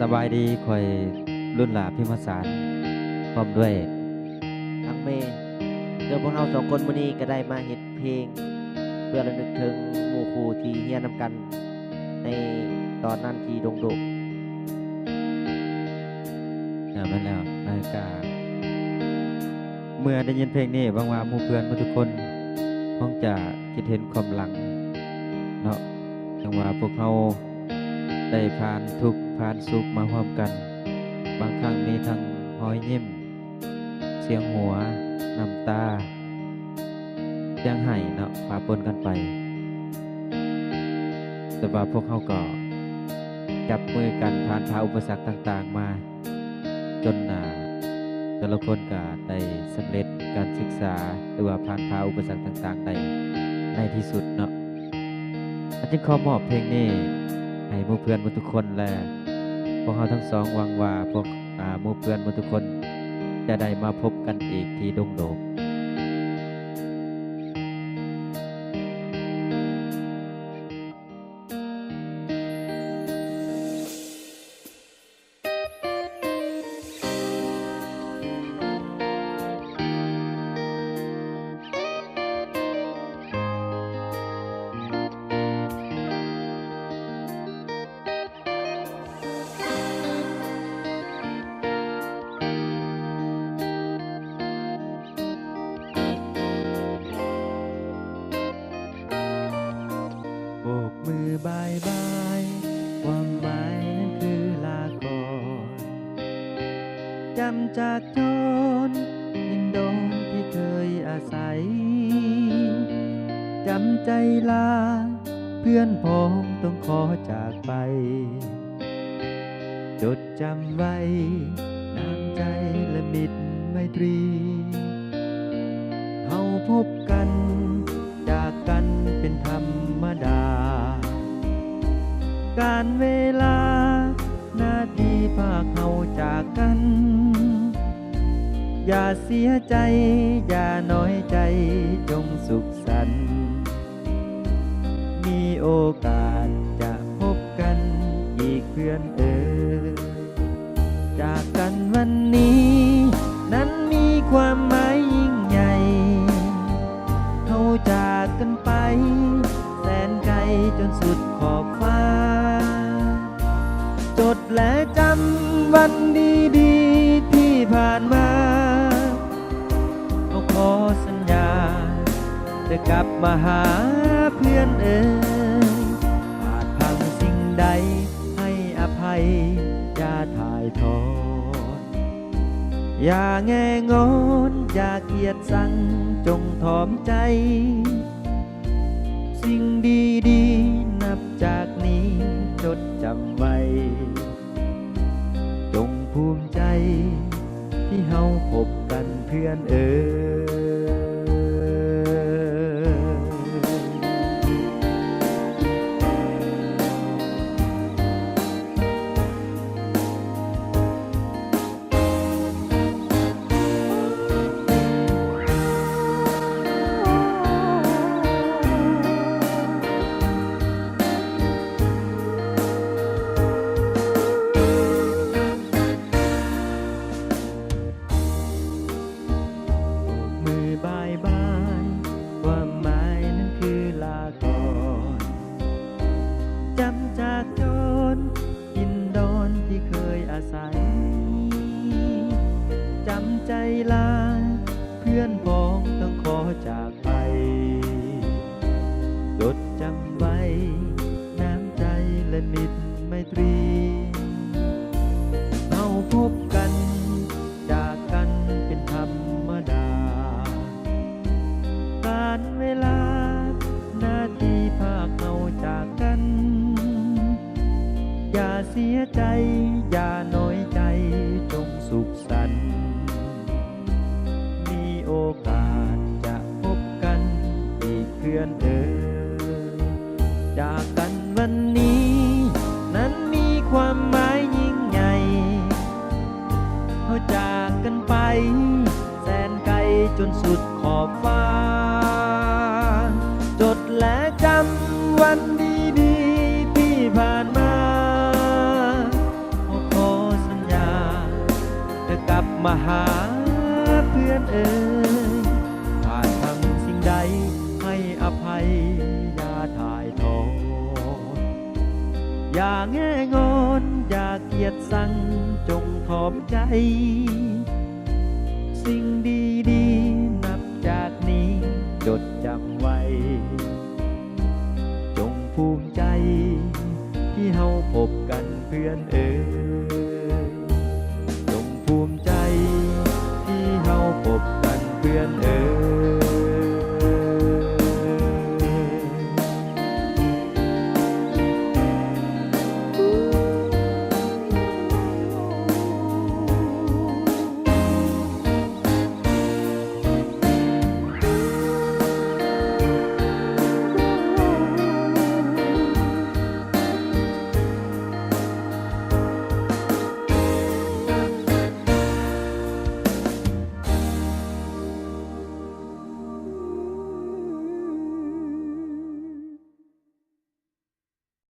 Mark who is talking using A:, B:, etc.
A: สบายดีข่อยรุ่นหลาพิมพ์สารพร้อมด้วย
B: ทั้งเมโดยพวกเราสองคนมื้อนี้ก็ได้มาเฮ็ดเพลงเพื่อระลึกถึงหมู่ครูที่เรียนนำกันในตอนนั้นที่ดง
A: แม่นแล้วนายกาเมื่อได้ยินเพลงนี้หวังว่าหมู่เพื่อนทุกคนคงจะคิดเห็นความหลังเนาะจังว่าพวกเราได้ผ่านทุกข์ผ่านสุขมาพร้อมกันบางครั้งมีทั้งรอยยิ้มเสียงหัวน้ำตาเสียงไห้เนาะปะปนกันไปแต่ว่าพวกเขาก็จับมือกันผ่านพาอุปสรรคต่างๆมาจนแต่ละคนก็ได้สำเร็จการศึกษาหรือว่าผ่านพาอุปสรรคต่างๆได้ในที่สุดเนาะอาจารย์ขอมอบเพลงนี้ให้หมู่เพื่อนทุกคนและพวกเขาทั้งสองหวังว่าพวกหมู่เพื่อนทุกคนจะได้มาพบกันอีกที่ดงโดม
C: โบกมือบายบายความหมายนั้นคือลาก่อนจำจากโจรดินโดนที่เคยอาศัยจำใจลาเพื่อนพ้องต้องขอจากไปจดจำไว้น้ำใจและมิตรไมตรีเฮาพบกันจากกันเป็นธรรมดาการเวลานาทีภาคเฮาจากกันอย่าเสียใจอย่าน้อยใจจงสุขสันต์มีโอกาสจะพบกันอีกเพื่อนจากกันวันนี้นั้นมีความหมายยิ่งใหญ่เฮาจากกันไปแสนไกลจนสุดขอบฟ้าจดและจำวันดีๆที่ผ่านมาเอาขอสัญญาจะกลับมาหาเพื่อนอาจพังสิ่งใดให้อภัยอย่าถ่ายทอดอย่าแง่งอนอย่าเกียดสังจงถอมใจสิ่งดีๆนับจากนี้จดจำไว้จงภูมิใจที่เฮาพบกันเพื่อนมือบายบายความหมายนั้นคือลาก่อนจำจากโจรดินดอนที่เคยอาศัยจำใจลาเพื่อนพ้องต้องขอจากไปจดจำไว้น้ำใจและมิตรไมตรีเราพบกันจากกันเป็นธรรมดาการเวลานาทีภาคเฮาจากกันอย่าเสียใจอย่าน้อยใจจงสุขสันต์มีโอกาสจะพบกันอีกเพื่อนจากกันวันนี้นั้นมีความหมายยิ่งใหญ่เฮาจากกันไปแสนไกลจนสุดขอบฟ้าจดและจำวันดีๆที่ผ่านมาขอ อย่าแง่งอนอย่าเกียดสังจงถอมใจ สิ่งดีๆนับจากนี้จดจำไว้ จงภูมิใจที่เฮาพบกันเพื่อนเอ๋ย